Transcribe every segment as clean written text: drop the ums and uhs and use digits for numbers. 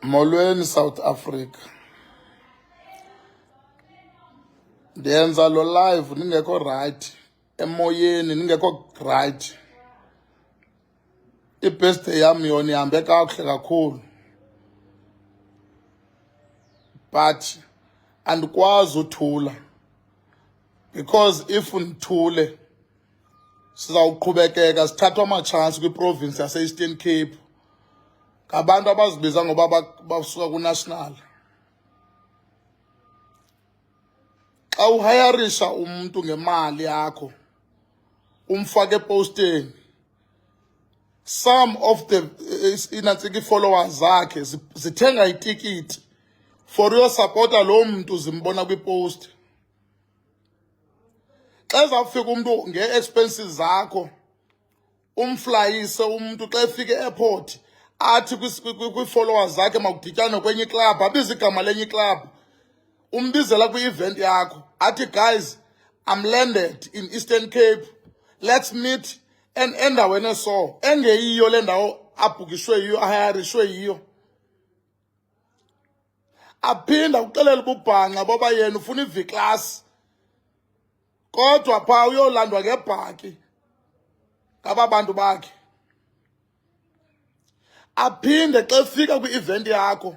Molweni South Africa. Ndiyenza lo live ningekho right. Emoyeni ningekho right. I-birthday yami yona ihambe kakuhle kakhulu. But andikwazi uthula. Because if ndithule sizawuqhubekeka sithathwa ama-chance kwi-province yase-Eastern Cape. Ngabantu abazibiza ngoba basuka ku-national. Xa uhayarisha umuntu ngemali yakho umfake eposteni, some of the inatsiki followers zakhe zithenga itikiti for uyosupporta lo muntu zimbona kwipost. Xa ezawufika umuntu nge-expenses zakho umflyise umuntu xa efika e-airport athi kwi-followers zakhe makudityanwe kwenye iclub, abize igama lenye iclub, umbizela kwi-event yakho athi guys, I'm landed in Eastern Cape, let's meet endaweni so engeyiyo le ndawo abhukishwe yiyo ahayarishwe yiyo. Aphinda uxelela ububhanqa boba yena ufuna i-V-class kodwa phaa uyolandwa ngebhaki ngaba bantu bakhe. Aphinde xa efika kwi-event yakho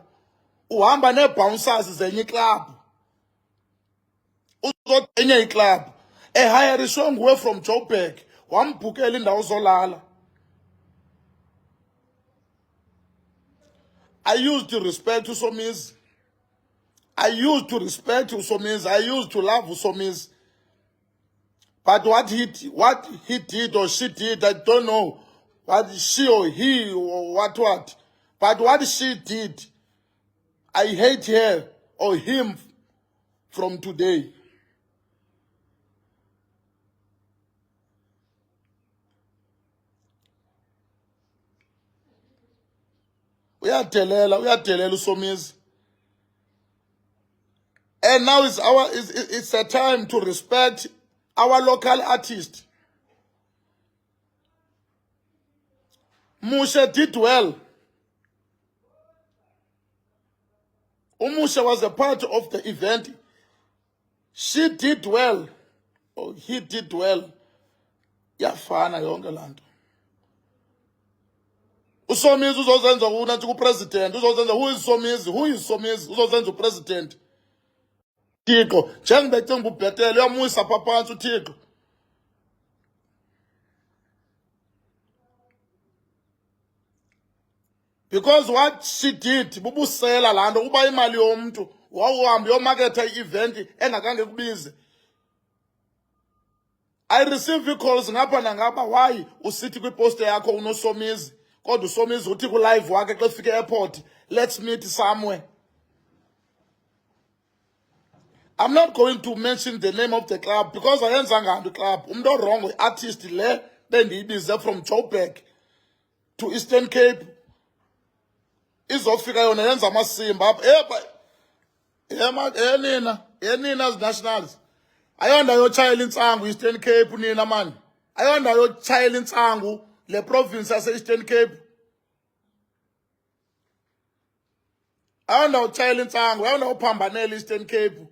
uhamba nee-bouncers zenye iclub uzotenye iclub ehayarishwe nguwe from Joburg wambhukela indawo zolala. I used to respect uSomizi. I used to respect uSomizi. I used to love uSomizi. But what he did or she did, I don't know. What she or he or what. But what she did, I hate her or him from today. Uyadelela uSomizi. And now it's a time to respect our local artist. Musha did well. Umusha was a part of the event. She did well. Or he did well. Yafana yonke lanto. uSomizi uzozenza unathi ku-president. Uzozenza who is Somizi? Who is Somizi? Uzozenza upresident. Thixo, njengoba ecinga ubhetele uyamuyisa phaa phantsi uThixo. Because what she did, bubusela laa nto, uba imali yomntu wawuhambe yomaketha i-event engakange kubize. I receive calls ngapha nangapha, why usithi kwiposte yakho unoSomizi kodwa uSomizi uthi ku-live wakhe xa efika e-airport, let's meet somewhere. I'm not going to mention the name of the club because ayenzanga nto club. Umuntu orongo artist le bendiyibize from Joburg to Eastern Cape. Izofika yona yenza amasimba apha. Nina nationals. Ayonda yotshayela intsangu Eastern Cape nina man. Ayonda yotshayela intsangu le province yase Eastern Cape. Ayonda yotshayela intsangu, ayonda uphambanela Eastern Cape.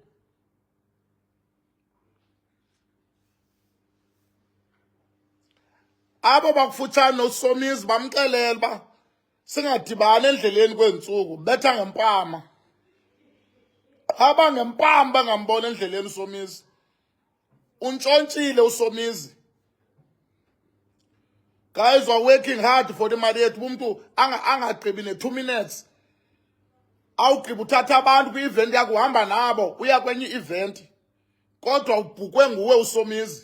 Abo bakufutshane noSomizi bamxelela ba singadibani endleleni kweentsuku, betha ngempama. Qhaba ngempama bangambona endleleni uSomizi. Untshontshile uSomizi. Guys are working hard for imali yethu. Umuntu angagqibi ne-2 minutes. Awugqiba uthatha abantu kwi-event yakho uhamba nabo uya kwenye i-event. Kodwa ubhukwe nguwe uSomizi.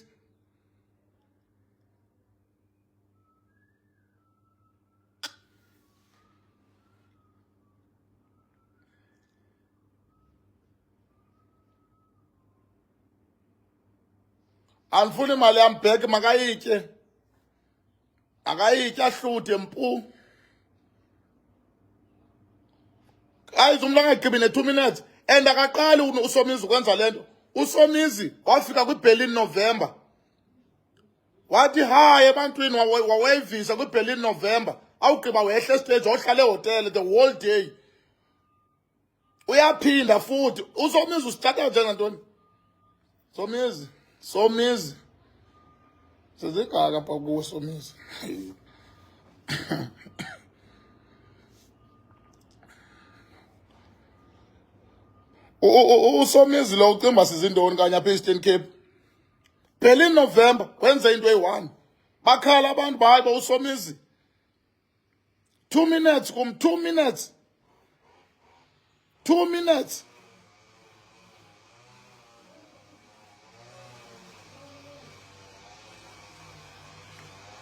Andifuni imali yam back, makayitye. Akayitye ahluthe mpu. Guys, umuntu angagqibi ne-2 minutes. And akaqali uSomizi ukwenza le nto. uSomizi wafika kwi-Berlin November. Wathi hi ebantwini wawayivisa kwi-Berlin November. Awugqiba wehla stage wahlala ehotel the whole day. uyaphinda futhi. uSomizi usithatha njengantoni? Somizi sizigaka pha kuwo Somizi. uSomizi lo ucimba sizindoni kanye apha Eastern Cape. Phela in November kwenze into eyi-1 bakhala abantu bayi uSomizi 2 minutes kum 2 minutes 2 minutes.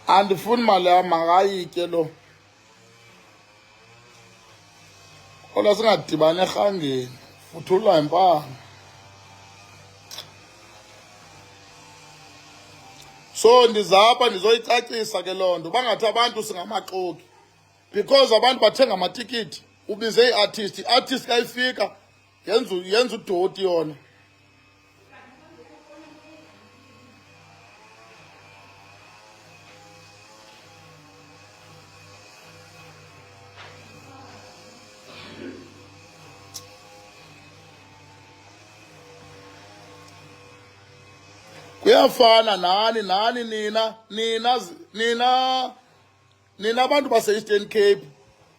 Andifuni mali yam makayitye lo. Kodwa singadibani erhangeni futhula impanga. So ndizapha ndizoyicacisa ke loo nto bangathi abantu singamaxoki because abantu bathenga amatikiti ubize i-artist. I-artist kayifika yenza udoti yona. Kuyafana nani nina abantu base-Eastern Cape.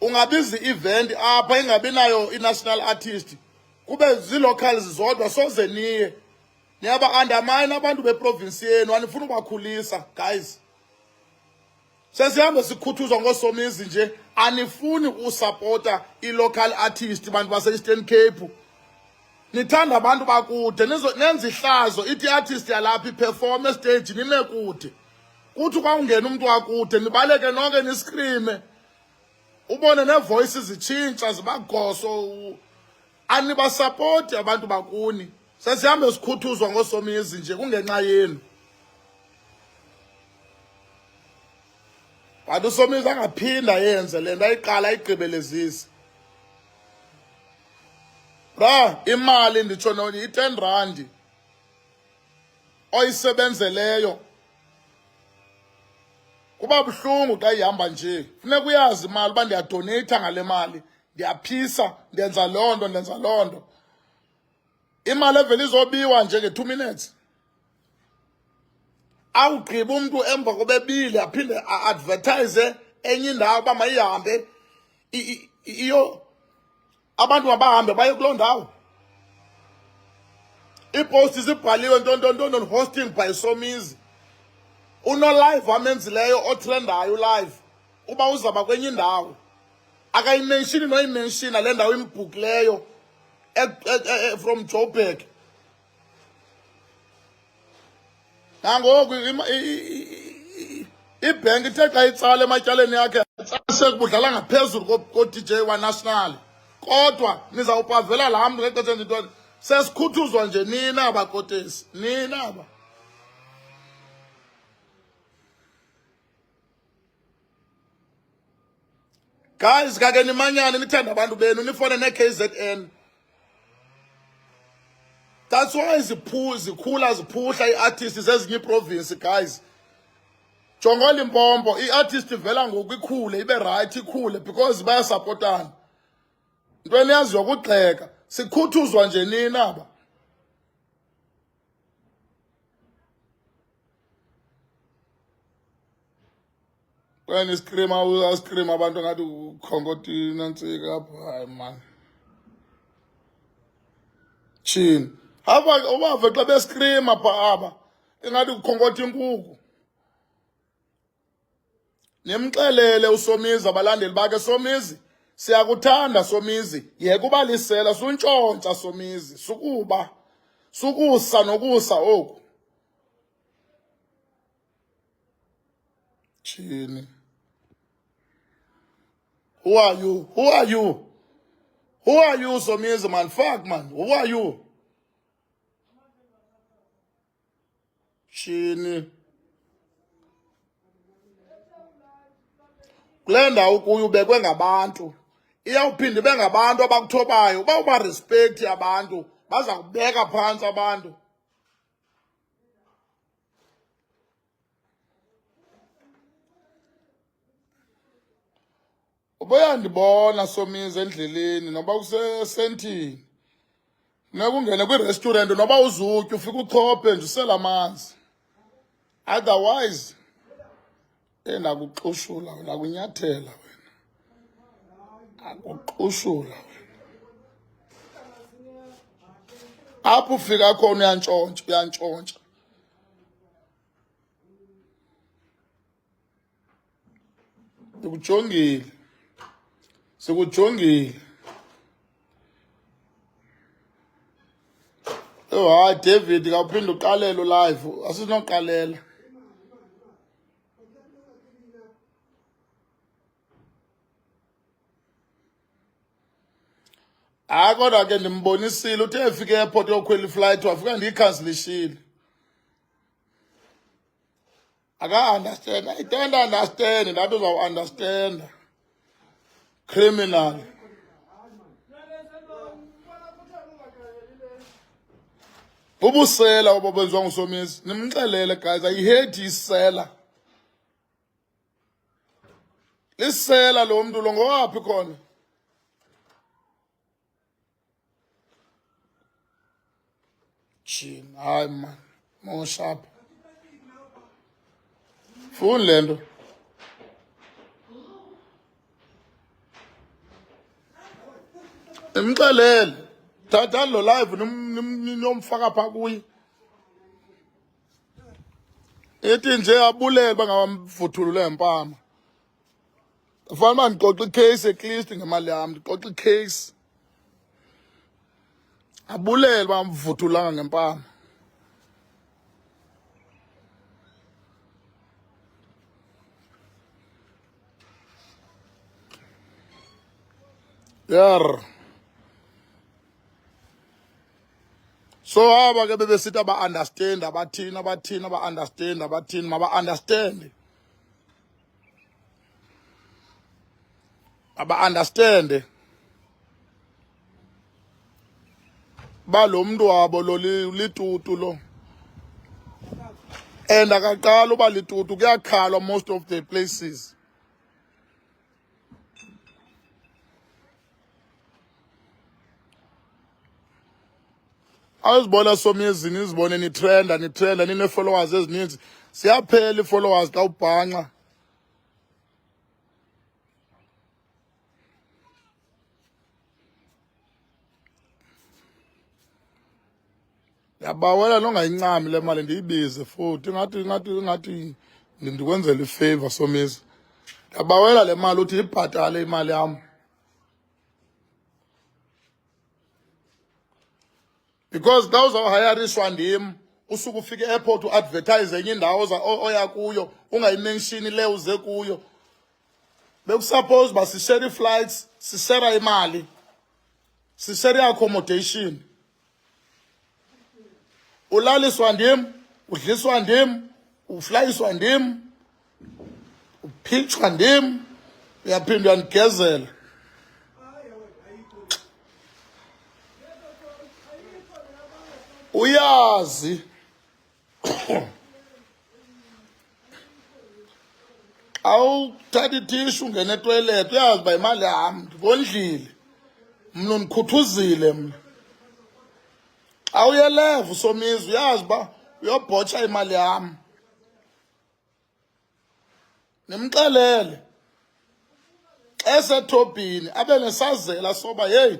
Ungabiza i-event apha ingabi nayo i-national artist kube zii-locals zodwa soze niye niyaba-undermine abantu beprovinsi yenu. Anifuna ubakhulisa guys. Sesihambe sikhuthuzwa ngooSomizi nje. Anifuni usapota i-local artist bantu base-Eastern Cape. Nithanda abantu bakude nenza ihlazo ithi artist yalapha iperform estage nime kude. Kuthi kwawungena umuntu wakude nibaleke nonke niscreame. Ubone nevoices zitshintsha zibagoso. Anibasupport abantu bakuni. Sesihambe sikhuthuzwa ngooSomizi nje kungenxa yenu. Bantu uSomizi angaphinda yenze le nto ayiqala ayigqibelezise. Bra, imali nditsho noni i-R10 oyisebenzeleyo kuba buhlungu xa ihamba nje. Funeka uyazi imali uba ndiyadoneyitha ngale mali, ndiyaphisa, ndenza loo nto. Imali evele izobiwa nje nge-2 minutes. Awugqiba umntu emva kobebile aphinde a-advertise enye indawo uba mayihambe abantu mabahambe baye kuloo ndawo. Iiposti zibhaliwe ntontonton hosting by Somizi. Uno-live amenzileyo otrendayo live uba uzaba kwenye indawo. Akayimenshini noyimenshina le ndawo imbhukileyo from Joburg. Nangoku ibhenki ithe xa itsala ematyaleni yakhe sekubudlala ngaphezulu ko-DJ wa-national. Kodwa nizawupavela laa mntu ngexesha ndintoni. Sesikhuthuzwa nje nina abakotesi. Nina aba. Guys, kake nimanyane nithanda abantu benu nifone ne-KZN. That's why zikhula ziphuhla ii-artists zezinye iiprovinsi guys. Jonga Limpopo, i-artist ivela ngoku ikhule ibe right ikhule because bayasapotana. Ntweni yaziwa kugxeka. Sikhuthuzwa nje nina aba. When scream abantu ngathi ukhonkoti nantsika apha. Hayi man. Chini. Ubave xa bescream apha aba. Ingathi ukhonkotha inkukhu. Nimxelele uSomizi abalandeli bakhe. Somizi, siyakuthanda Somizi. Yeka ubalisela suntshontsha Somizi. Sukusa nokusa oku. Chini. Who are you? Who are you? Who are you, Somizi, man? Fuck, man. Who are you? Chini. Kule ndawo kuyo ubekwe ngabantu. Iyawuphinda ibe ngabantu abakuthobayo. Uba ubarespekthi abantu, baza kubeka phantsi abantu. Ubuyandibona Somizi endleleni noba usesentini. Funeka ungene kwi-restaurant noba uzutya ufike uchophe nje usela amanzi. Otherwise, ndakuxushula, ndakunyathela wena. Akuxushula wena. Apho ufika khona uyantshontsha. Sikujongile. Hayi David, kawuphinde uqalele live, asinoqalela. Kodwa ke ndimbonisile uthe efike airport yokhwela iflight wafika ndiyikhansilishile. Aka-understand. I don't understand. That uzawuunderstanda. Criminal. Ubusela obo benziwa nguSomizi. Nimxelele guys, I hate isela. Lisela lo mntu lo ngowaphi khona? Jini, hayi man. Moshapha. Funi le nto. Nimxelele. Thatha lo live nomfaka pha kuye. Ethi nje abulele bangawamvuthulule ngempama. Kufanele ndixoxe icase at least ngemali yam, ndixoxe icase. Abulele bamvuthulanga ngempama. Yar. So aba ke bebesithi aba-understand, abathini, aba-understand, abathini, maba-understand. Aba-understand. Ba lo mntu wabo lo litutu lo. And akaqala uba litutu kuyakhalwa most of the places. Awuzibona Somizi nizibone nitrenda nine-followers ezininzi. Siyaphela i-followers xa ubhanxa. Yabawela nongayincami le mali ndiyibize futhi ngathi ndikwenzela ifavor Somizi. Yabawela le mali uthi ibhatale imali yam. Because xa uzawuhayariswa ndim usuke ufike airport uadvertise enye indawo oya kuyo ungayimenshini le uze kuyo. Bekusuppose ba sishare flights, sishare imali, sishare accommodation. Ulaliswa ndim, udliswa ndim, uflyiswa ndim, uphitshwa ndim, uyaphinda uyandigezela. Uyazi awuthatha itishu ungene etoilet uyazi uba imali yam ndikondlile mna ndikhuthuzile mna. Awuyeleva uSomizi uyazi uba uyobhotsha imali yam. Nimxelele esethobhini abe nesazela soba yeyi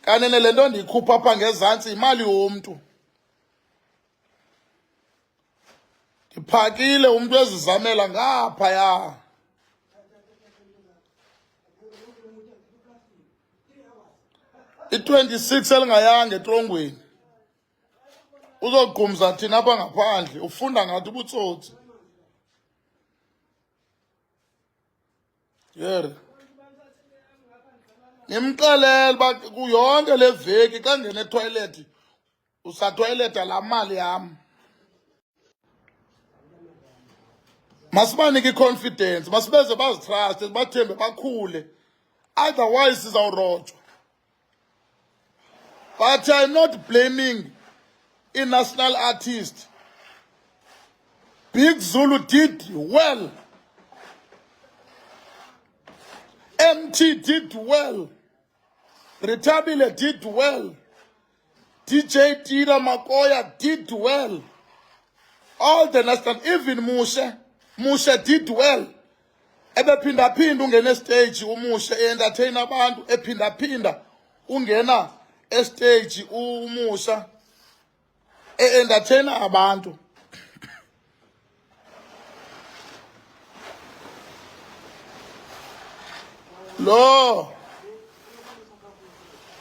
kanene le nto ndiyikhupha apha ngezantsi imali yomntu. Ndiphakile umntu ezizamela ngaphaya. I-26 elingayanga etrongweni. Uzogqumza thina apha ngaphandle ufunda ngathi ubutsotsi. Yere. Nimxelele uba kuyonke le veki xa ngene etoilet usatoileta laa mali yam. Masibanike i-confidence, masibeze bazitraste, bathembe bakhule. Otherwise sizawurojwa. But I'm not blaming a national artist. Big Zulu did well. T did well. Retabile did well. DJ Tira Makoya did well. All the national, even Musha did well. Ebephinda-phinda ungena stage umusha entertain abantu, ephinda-phinda ungena stage umusha entertain abantu. Lo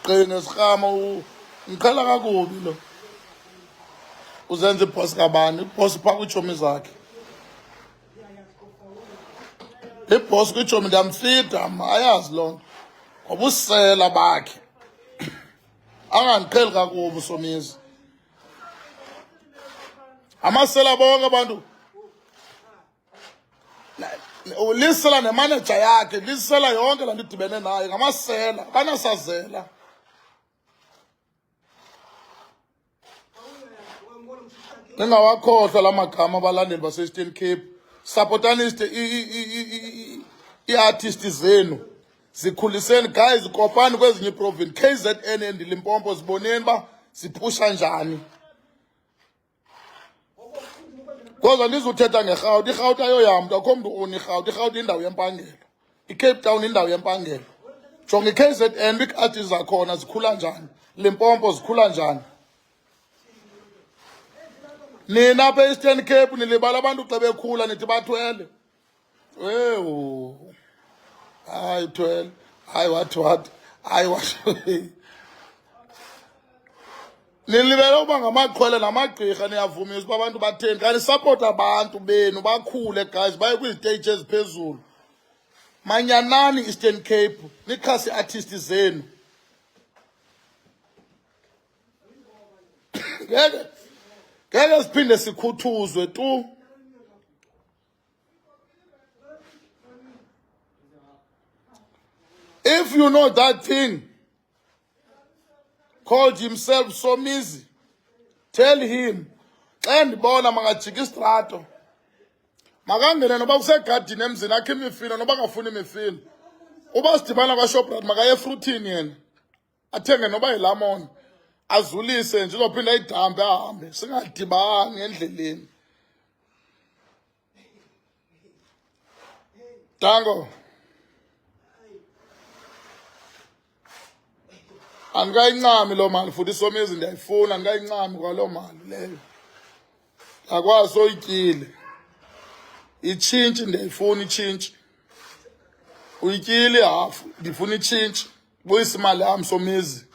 qine sikhama ngikhala kakubi lo. Uzenza iboss kabani? Iboss pha kwiitshomi zakhe. Iboss kwiitshomi ndiyamfida ayazi loo nto. Ngoba usela bakhe. Angandiqheli kakubi uSomizi. Amasela bonke abantu. Lisela nemanager yakhe, lisela yonke laa nto idibene nayo, ngamasela, banasazela. Ningawakhohlwa la magama abalandeli base-Eastern Cape. Supportani ii-artist zenu. Zikhuliseni guys, kopani kwezinye iprovince. KZN and Limpopo ziboneni uba zipusha njani. Kodwa ndizuthetha ngeRhawuti. iRhawuti ayoyamntu, akho mntu ona iRhawuti. iRhawuti indawo yempangelo. iCape Town indawo yempangelo. Jonga i-KZN, ii-artist zakhona zikhula njani. Limpopo zikhula njani. Nina apha e-Eastern Cape nilibala abantu xa bekhula nithi bathwele. Ewu. Hayi thwele. Hayi what. Hayi what. Nilibela uba ngamaqhwele namagqirha niyavumisa uba abantu batheni. Kanti support abantu benu bakhule guys, baye kwiziteji eziphezulu. Manyanani Eastern Cape, nikhasi artist zenu. Ngeke siphinde sikhuthuzwe tu. If you know that thing called himself Somizi, tell him, xa ndibona makajika istrato, makangene noba kusegadini emzini akhe imifino noba ngafuni imifino. Uba sidibana kwaShoprite makaye efruthini yena, athenge noba yilamoni, azulise nje uzophinda ayidambe ahambe, singadibani endleleni. Dango. Andikayincami loo mali futhi iSomizi ndiyayifuna, andikayincami kwaloo mali leyo. Akwazi soyityile. Itshintshi ndiyayifuna itshintshi. Uyityile hafu, ndifuna itshintshi. Buyisa imali yam Somizi.